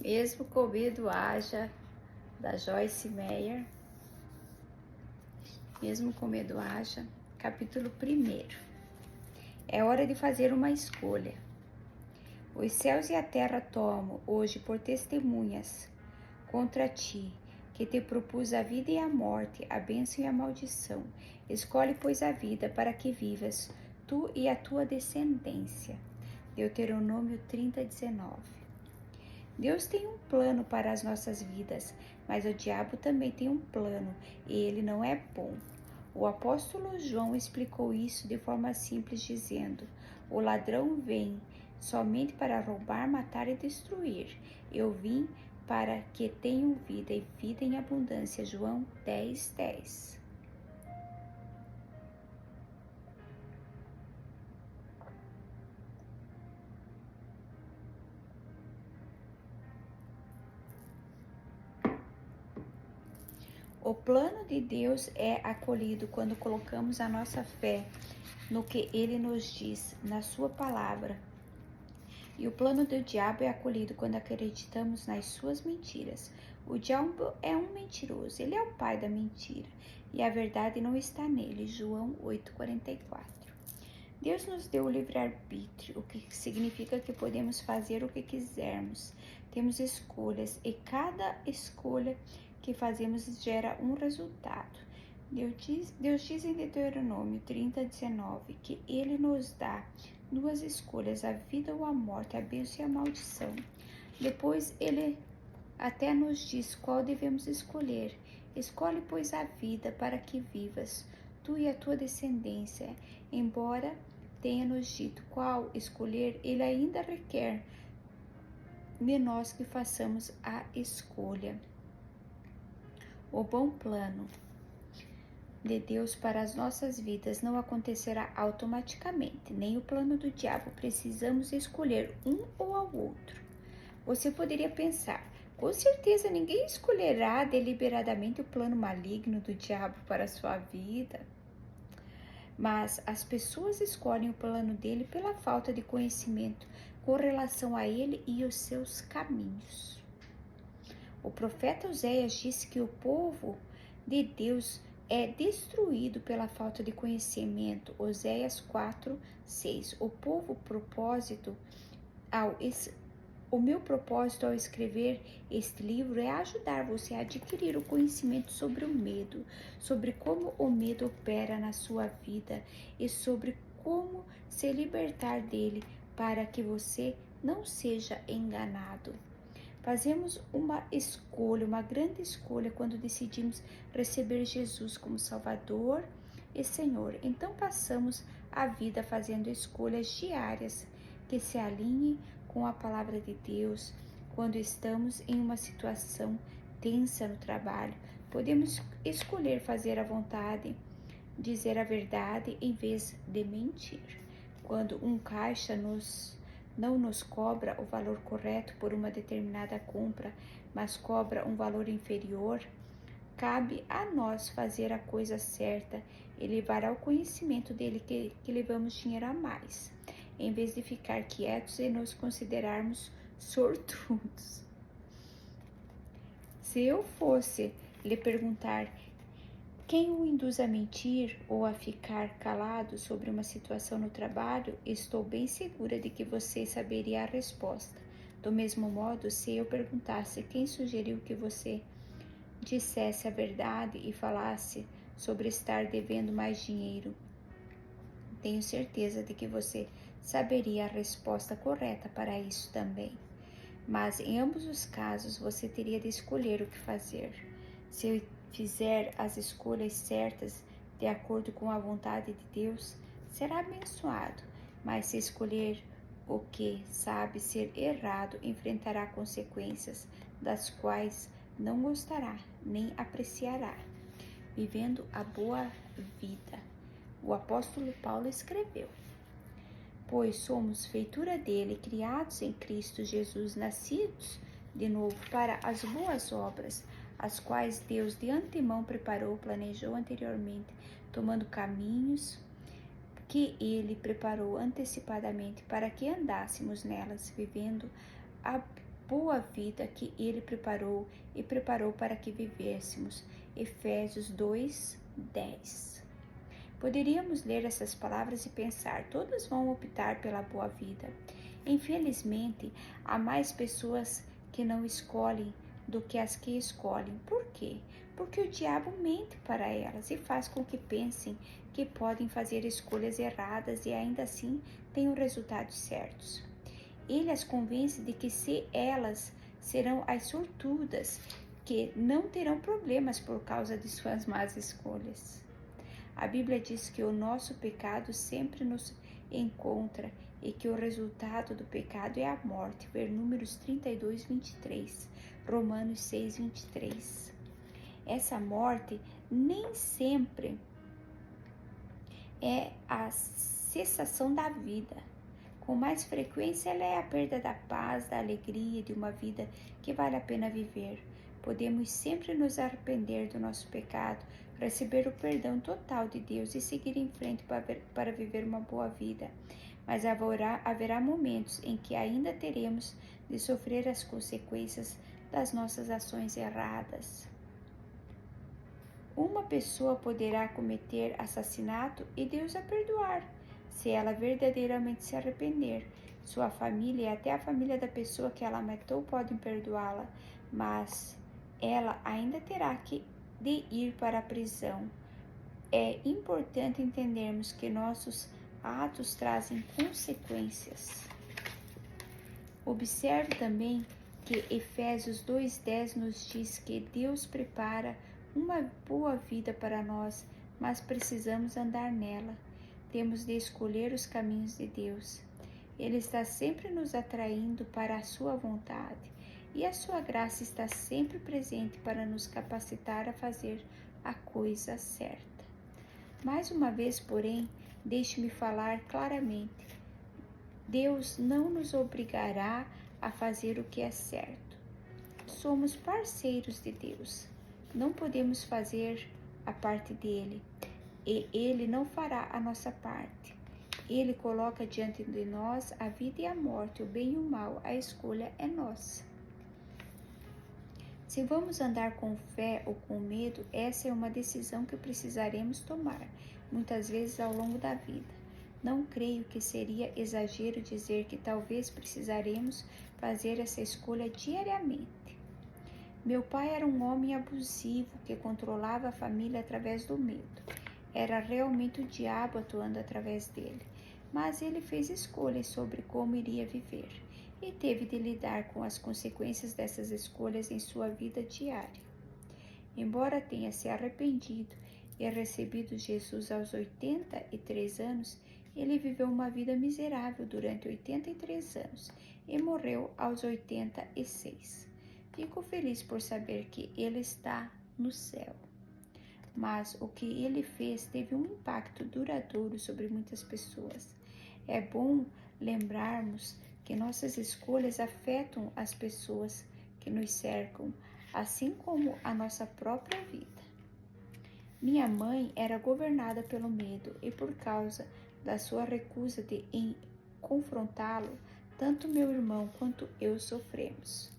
Mesmo com medo haja, da Joyce Meyer. Mesmo com medo haja, capítulo 1. É hora de fazer uma escolha. Os céus e a terra tomo hoje por testemunhas contra ti, que te propus a vida e a morte, a bênção e a maldição. Escolhe, pois, a vida para que vivas, tu e a tua descendência. Deuteronômio 30:19. Deus tem um plano para as nossas vidas, mas o diabo também tem um plano e ele não é bom. O apóstolo João explicou isso de forma simples, dizendo: o ladrão vem somente para roubar, matar e destruir. Eu vim para que tenham vida e vida em abundância. João 10:10. O plano de Deus é acolhido quando colocamos a nossa fé no que Ele nos diz, na Sua palavra. E o plano do diabo é acolhido quando acreditamos nas suas mentiras. O diabo é um mentiroso, ele é o pai da mentira, e a verdade não está nele. João 8:44. Deus nos deu o livre-arbítrio, o que significa que podemos fazer o que quisermos. Temos escolhas e cada escolha que fazemos gera um resultado. Deus diz em Deuteronômio 30:19 que Ele nos dá duas escolhas, a vida ou a morte, a bênção e a maldição. Depois Ele até nos diz qual devemos escolher. Escolhe, pois, a vida para que vivas, tu e a tua descendência. Embora tenha nos dito qual escolher, Ele ainda requer de nós que façamos a escolha. O bom plano de Deus para as nossas vidas não acontecerá automaticamente, nem o plano do diabo. Precisamos escolher um ou ao outro. Você poderia pensar, com certeza ninguém escolherá deliberadamente o plano maligno do diabo para a sua vida. Mas as pessoas escolhem o plano dele pela falta de conhecimento com relação a ele e os seus caminhos. O profeta Oséias disse que o povo de Deus é destruído pela falta de conhecimento. Oséias 4:6. O meu propósito ao escrever este livro é ajudar você a adquirir o conhecimento sobre o medo, sobre como o medo opera na sua vida e sobre como se libertar dele para que você não seja enganado. Fazemos uma escolha, uma grande escolha, quando decidimos receber Jesus como Salvador e Senhor. Então passamos a vida fazendo escolhas diárias que se alinhem com a palavra de Deus. Quando estamos em uma situação tensa no trabalho, podemos escolher fazer a vontade, dizer a verdade em vez de mentir. Quando um caixa não nos cobra o valor correto por uma determinada compra, mas cobra um valor inferior, cabe a nós fazer a coisa certa e levar ao conhecimento dele que levamos dinheiro a mais, em vez de ficar quietos e nos considerarmos sortudos. Se eu fosse lhe perguntar quem o induz a mentir ou a ficar calado sobre uma situação no trabalho, estou bem segura de que você saberia a resposta. Do mesmo modo, se eu perguntasse quem sugeriu que você dissesse a verdade e falasse sobre estar devendo mais dinheiro, tenho certeza de que você saberia a resposta correta para isso também. Mas em ambos os casos, você teria de escolher o que fazer. Se eu fizer as escolhas certas de acordo com a vontade de Deus, será abençoado. Mas se escolher o que sabe ser errado, enfrentará consequências das quais não gostará nem apreciará. Vivendo a boa vida. O apóstolo Paulo escreveu: pois somos feitura dele, criados em Cristo Jesus, nascidos de novo para as boas obras, as quais Deus de antemão preparou, planejou anteriormente, tomando caminhos que ele preparou antecipadamente para que andássemos nelas, vivendo boa vida que Ele preparou e preparou para que vivêssemos. Efésios 2:10. Poderíamos ler essas palavras e pensar: todos vão optar pela boa vida. Infelizmente, há mais pessoas que não escolhem do que as que escolhem. Por quê? Porque o diabo mente para elas e faz com que pensem que podem fazer escolhas erradas e ainda assim tenham resultados certos. Ele as convence de que se elas serão as sortudas, que não terão problemas por causa de suas más escolhas. A Bíblia diz que o nosso pecado sempre nos encontra e que o resultado do pecado é a morte. Ver Números 32:23, Romanos 6:23. Essa morte nem sempre é a cessação da vida. Com mais frequência, ela é a perda da paz, da alegria, de uma vida que vale a pena viver. Podemos sempre nos arrepender do nosso pecado, receber o perdão total de Deus e seguir em frente para viver uma boa vida. Mas haverá momentos em que ainda teremos de sofrer as consequências das nossas ações erradas. Uma pessoa poderá cometer assassinato e Deus a perdoar, se ela verdadeiramente se arrepender. Sua família e até a família da pessoa que ela matou podem perdoá-la, mas ela ainda terá de ir para a prisão. É importante entendermos que nossos atos trazem consequências. Observe também que Efésios 2:10 nos diz que Deus prepara uma boa vida para nós, mas precisamos andar nela. Temos de escolher os caminhos de Deus. Ele está sempre nos atraindo para a sua vontade e a sua graça está sempre presente para nos capacitar a fazer a coisa certa. Mais uma vez, porém, deixe-me falar claramente. Deus não nos obrigará a fazer o que é certo. Somos parceiros de Deus. Não podemos fazer a parte dele e ele não fará a nossa parte. Ele coloca diante de nós a vida e a morte, o bem e o mal. A escolha é nossa. Se vamos andar com fé ou com medo, essa é uma decisão que precisaremos tomar, muitas vezes ao longo da vida. Não creio que seria exagero dizer que talvez precisaremos fazer essa escolha diariamente. Meu pai era um homem abusivo que controlava a família através do medo. Era realmente o diabo atuando através dele, mas ele fez escolhas sobre como iria viver e teve de lidar com as consequências dessas escolhas em sua vida diária. Embora tenha se arrependido e recebido Jesus aos 83 anos, ele viveu uma vida miserável durante 83 anos e morreu aos 86. Fico feliz por saber que ele está no céu. Mas o que ele fez teve um impacto duradouro sobre muitas pessoas. É bom lembrarmos que nossas escolhas afetam as pessoas que nos cercam, assim como a nossa própria vida. Minha mãe era governada pelo medo e por causa da sua recusa em confrontá-lo, tanto meu irmão quanto eu sofremos.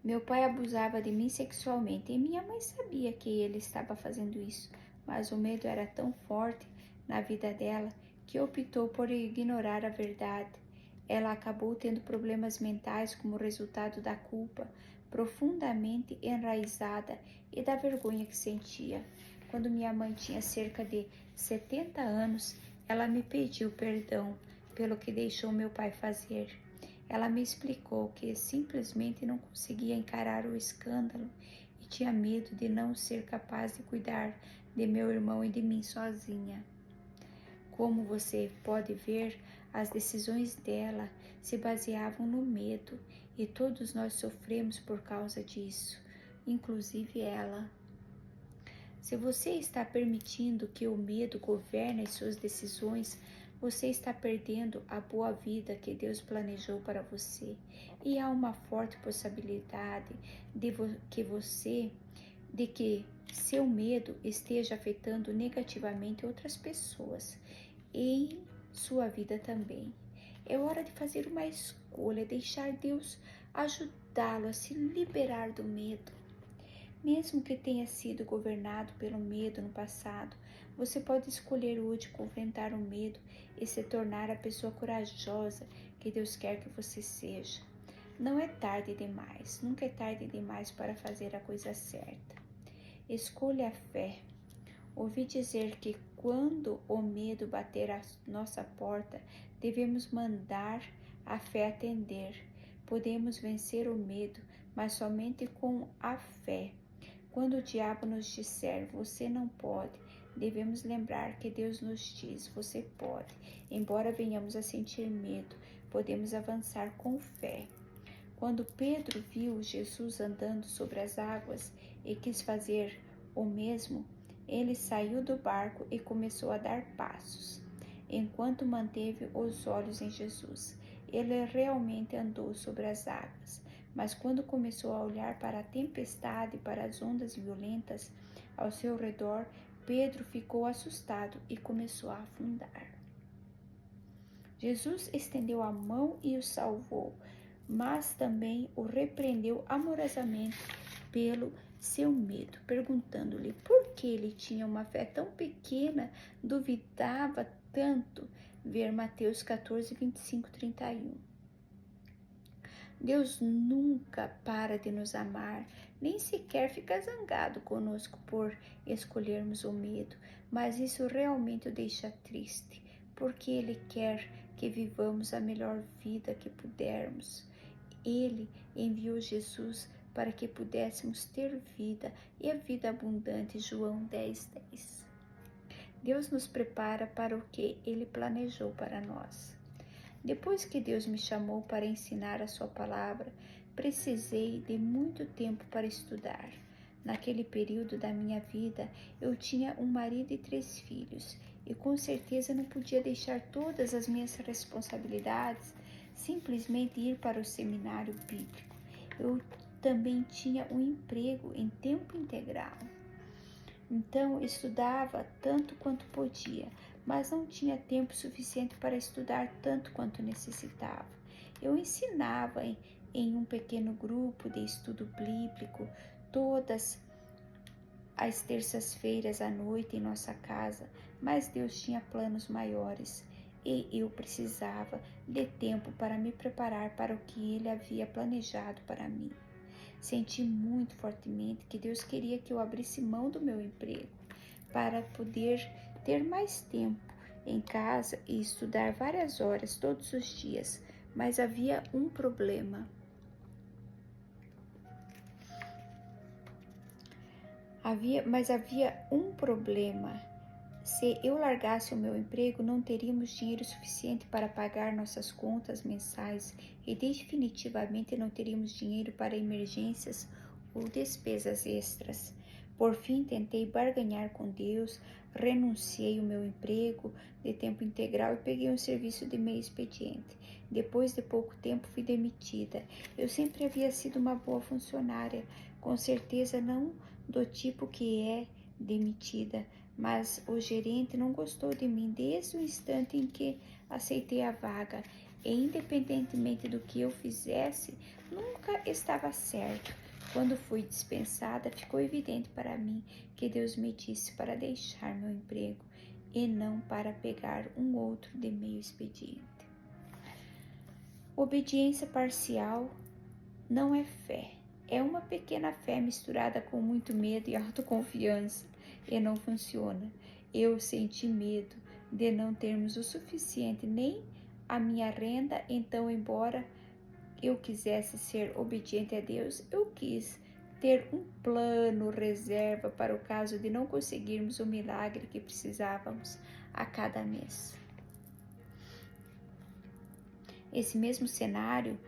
Meu pai abusava de mim sexualmente e minha mãe sabia que ele estava fazendo isso, mas o medo era tão forte na vida dela que optou por ignorar a verdade. Ela acabou tendo problemas mentais como resultado da culpa profundamente enraizada e da vergonha que sentia. Quando minha mãe tinha cerca de 70 anos, ela me pediu perdão pelo que deixou meu pai fazer. Ela me explicou que simplesmente não conseguia encarar o escândalo e tinha medo de não ser capaz de cuidar de meu irmão e de mim sozinha. Como você pode ver, as decisões dela se baseavam no medo e todos nós sofremos por causa disso, inclusive ela. Se você está permitindo que o medo governe as suas decisões, você está perdendo a boa vida que Deus planejou para você. E há uma forte possibilidade de que seu medo esteja afetando negativamente outras pessoas em sua vida também. É hora de fazer uma escolha, deixar Deus ajudá-lo a se liberar do medo. Mesmo que tenha sido governado pelo medo no passado, você pode escolher hoje confrontar o medo e se tornar a pessoa corajosa que Deus quer que você seja. Não é tarde demais, nunca é tarde demais para fazer a coisa certa. Escolha a fé. Ouvi dizer que quando o medo bater a nossa porta, devemos mandar a fé atender. Podemos vencer o medo, mas somente com a fé. Quando o diabo nos disser, você não pode, devemos lembrar que Deus nos diz, você pode. Embora venhamos a sentir medo, podemos avançar com fé. Quando Pedro viu Jesus andando sobre as águas e quis fazer o mesmo, ele saiu do barco e começou a dar passos, enquanto manteve os olhos em Jesus. Ele realmente andou sobre as águas, mas quando começou a olhar para a tempestade e para as ondas violentas ao seu redor, Pedro ficou assustado e começou a afundar. Jesus estendeu a mão e o salvou, mas também o repreendeu amorosamente pelo seu medo, perguntando-lhe por que ele tinha uma fé tão pequena, duvidava tanto. Ver Mateus 14, 25, 31. Deus nunca para de nos amar, nem sequer fica zangado conosco por escolhermos o medo, mas isso realmente o deixa triste, porque Ele quer que vivamos a melhor vida que pudermos. Ele enviou Jesus para que pudéssemos ter vida e a vida abundante. João 10:10. Deus nos prepara para o que Ele planejou para nós. Depois que Deus me chamou para ensinar a sua palavra, precisei de muito tempo para estudar. Naquele período da minha vida, eu tinha um marido e 3 filhos, e com certeza não podia deixar todas as minhas responsabilidades simplesmente ir para o seminário bíblico. Eu também tinha um emprego em tempo integral. Então, estudava tanto quanto podia, mas não tinha tempo suficiente para estudar tanto quanto necessitava. Eu ensinava em um pequeno grupo de estudo bíblico todas as terças-feiras à noite em nossa casa, mas Deus tinha planos maiores e eu precisava de tempo para me preparar para o que Ele havia planejado para mim. Senti muito fortemente que Deus queria que eu abrisse mão do meu emprego para poder ter mais tempo em casa e estudar várias horas todos os dias, mas havia um problema. Havia um problema. Se eu largasse o meu emprego, não teríamos dinheiro suficiente para pagar nossas contas mensais e definitivamente não teríamos dinheiro para emergências ou despesas extras. Por fim, tentei barganhar com Deus, renunciei ao meu emprego de tempo integral e peguei um serviço de meio expediente. Depois de pouco tempo, fui demitida. Eu sempre havia sido uma boa funcionária, com certeza não do tipo que é demitida, mas o gerente não gostou de mim desde o instante em que aceitei a vaga, e independentemente do que eu fizesse, nunca estava certo. Quando fui dispensada, ficou evidente para mim que Deus me disse para deixar meu emprego e não para pegar um outro de meio expediente. Obediência parcial não é fé. É uma pequena fé misturada com muito medo e autoconfiança, e não funciona. Eu senti medo de não termos o suficiente nem a minha renda, então, embora eu quisesse ser obediente a Deus, eu quis ter um plano reserva para o caso de não conseguirmos o milagre que precisávamos a cada mês. Esse mesmo cenário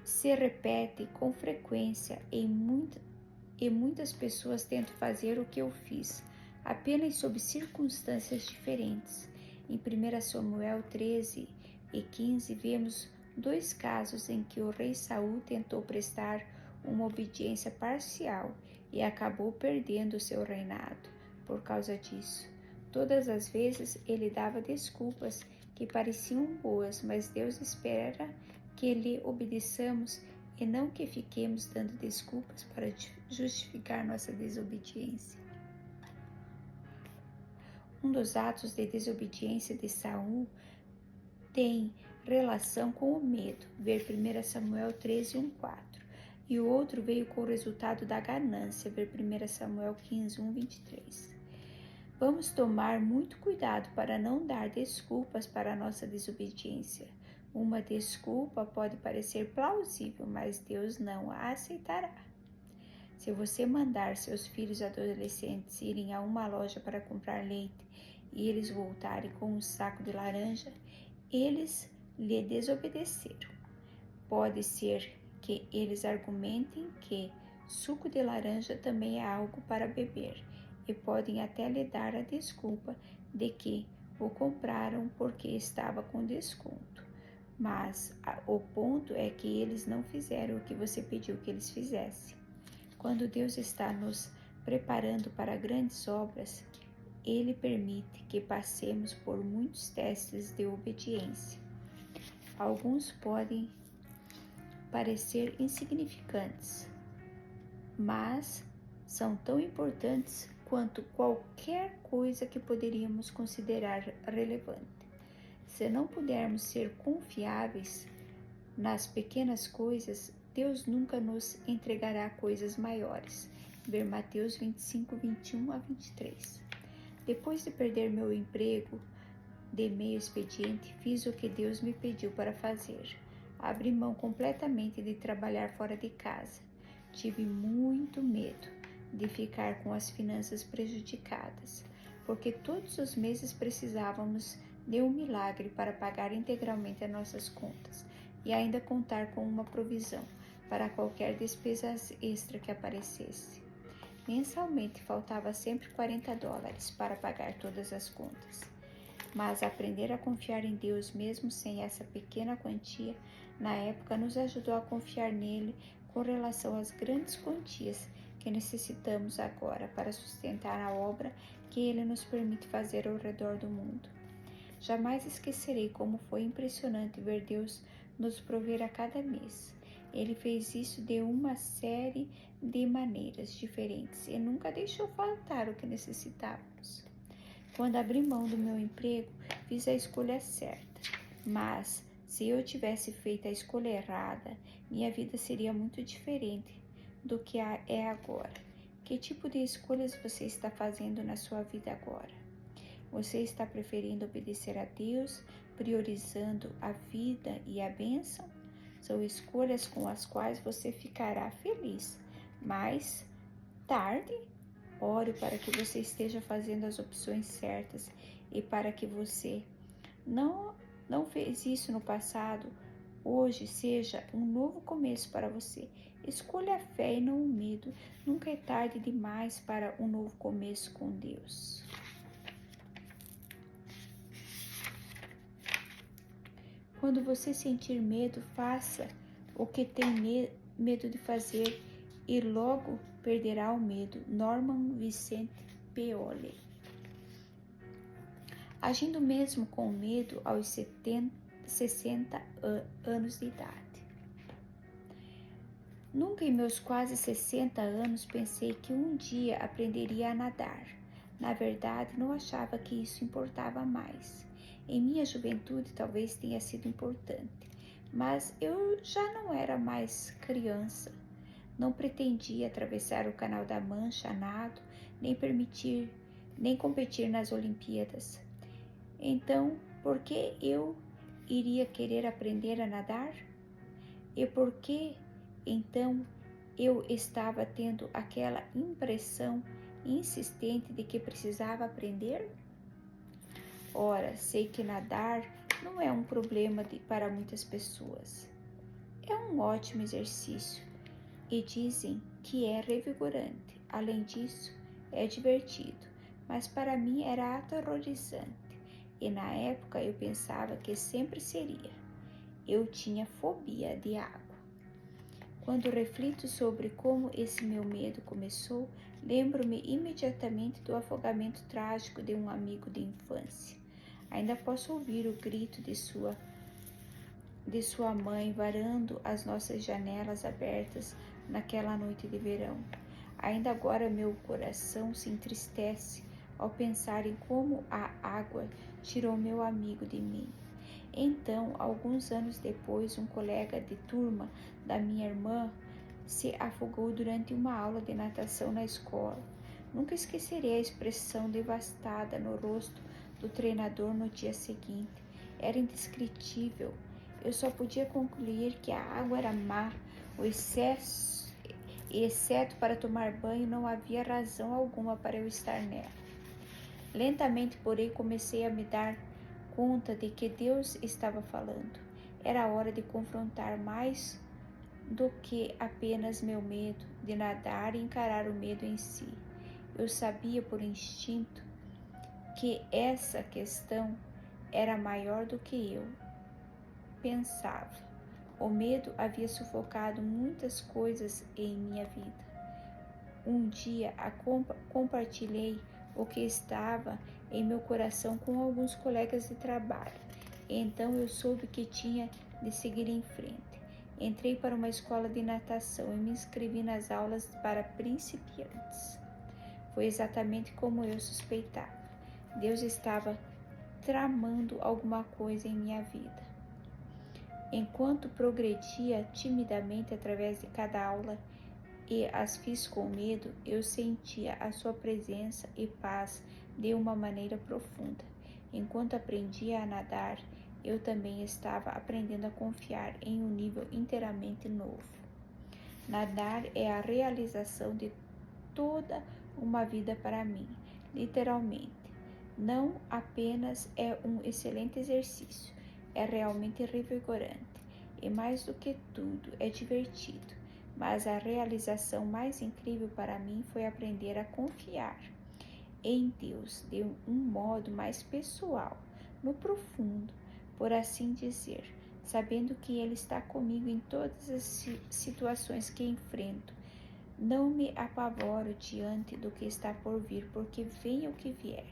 se repete com frequência e muitas pessoas tentam fazer o que eu fiz, apenas sob circunstâncias diferentes. Em 1 Samuel 13 e 15, vemos 2 casos em que o rei Saul tentou prestar uma obediência parcial e acabou perdendo o seu reinado por causa disso. Todas as vezes ele dava desculpas que pareciam boas, mas Deus espera que lhe obedeçamos e não que fiquemos dando desculpas para justificar nossa desobediência. Um dos atos de desobediência de Saul tem relação com o medo, ver 1 Samuel 13, 1-4. E o outro veio com o resultado da ganância, ver 1 Samuel 15, 1-23. Vamos tomar muito cuidado para não dar desculpas para a nossa desobediência. Uma desculpa pode parecer plausível, mas Deus não a aceitará. Se você mandar seus filhos adolescentes irem a uma loja para comprar leite e eles voltarem com um saco de laranja, eles lhe desobedeceram. Pode ser que eles argumentem que suco de laranja também é algo para beber e podem até lhe dar a desculpa de que o compraram porque estava com desconto. Mas o ponto é que eles não fizeram o que você pediu que eles fizessem. Quando Deus está nos preparando para grandes obras, Ele permite que passemos por muitos testes de obediência. Alguns podem parecer insignificantes, mas são tão importantes quanto qualquer coisa que poderíamos considerar relevante. Se não pudermos ser confiáveis nas pequenas coisas, Deus nunca nos entregará coisas maiores. Ver Mateus 25, 21-23. Depois de perder meu emprego de meio expediente, fiz o que Deus me pediu para fazer. Abri mão completamente de trabalhar fora de casa. Tive muito medo de ficar com as finanças prejudicadas, porque todos os meses precisávamos de um milagre para pagar integralmente as nossas contas e ainda contar com uma provisão para qualquer despesa extra que aparecesse. Mensalmente faltava sempre $40 para pagar todas as contas. Mas aprender a confiar em Deus mesmo sem essa pequena quantia, na época nos ajudou a confiar nele com relação às grandes quantias que necessitamos agora para sustentar a obra que ele nos permite fazer ao redor do mundo. Jamais esquecerei como foi impressionante ver Deus nos prover a cada mês. Ele fez isso de uma série de maneiras diferentes e nunca deixou faltar o que necessitávamos. Quando abri mão do meu emprego, fiz a escolha certa, mas se eu tivesse feito a escolha errada, minha vida seria muito diferente do que é agora. Que tipo de escolhas você está fazendo na sua vida agora? Você está preferindo obedecer a Deus, priorizando a vida e a bênção? São escolhas com as quais você ficará feliz, mas tarde. Oro para que você esteja fazendo as opções certas e para que você não fez isso no passado, hoje seja um novo começo para você. Escolha a fé e não o medo. Nunca é tarde demais para um novo começo com Deus. Quando você sentir medo, faça o que tem medo de fazer e logo perderá o medo. Norman Vincent Peale. Agindo mesmo com medo aos 60 anos de idade. Nunca em meus quase 60 anos pensei que um dia aprenderia a nadar. Na verdade, não achava que isso importava mais. Em minha juventude talvez tenha sido importante, mas eu já não era mais criança. Não pretendia atravessar o Canal da Mancha a nado, nem competir nas Olimpíadas. Então, por que eu iria querer aprender a nadar? E por que, então, eu estava tendo aquela impressão insistente de que precisava aprender? Ora, sei que nadar não é um problema para muitas pessoas. É um ótimo exercício e dizem que é revigorante. Além disso, é divertido, mas para mim era aterrorizante e na época eu pensava que sempre seria. Eu tinha fobia de água. Quando reflito sobre como esse meu medo começou, lembro-me imediatamente do afogamento trágico de um amigo de infância. Ainda posso ouvir o grito de sua mãe varando as nossas janelas abertas naquela noite de verão. Ainda agora meu coração se entristece ao pensar em como a água tirou meu amigo de mim. Então, alguns anos depois, um colega de turma da minha irmã se afogou durante uma aula de natação na escola. Nunca esquecerei a expressão devastada no rosto do treinador no dia seguinte. Era indescritível. Eu só podia concluir que a água era má, exceto para tomar banho, não havia razão alguma para eu estar nela. Lentamente, porém, comecei a me dar conta de que Deus estava falando. Era hora de confrontar mais do que apenas meu medo de nadar e encarar o medo em si. Eu sabia por instinto que essa questão era maior do que eu pensava. O medo havia sufocado muitas coisas em minha vida. Um dia compartilhei o que estava em meu coração com alguns colegas de trabalho. Então eu soube que tinha de seguir em frente. Entrei para uma escola de natação e me inscrevi nas aulas para principiantes. Foi exatamente como eu suspeitava. Deus estava tramando alguma coisa em minha vida. Enquanto progredia timidamente através de cada aula e as fiz com medo, eu sentia a sua presença e paz de uma maneira profunda. Enquanto aprendia a nadar, eu também estava aprendendo a confiar em um nível inteiramente novo. Nadar é a realização de toda uma vida para mim, literalmente. Não apenas é um excelente exercício, é realmente revigorante e, mais do que tudo, é divertido. Mas a realização mais incrível para mim foi aprender a confiar em Deus de um modo mais pessoal, no profundo, por assim dizer, sabendo que Ele está comigo em todas as situações que enfrento. Não me apavoro diante do que está por vir, porque venha o que vier.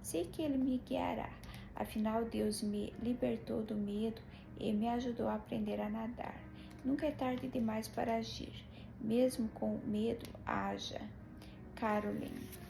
Sei que Ele me guiará. Afinal, Deus me libertou do medo e me ajudou a aprender a nadar. Nunca é tarde demais para agir. Mesmo com medo, haja. Caroline.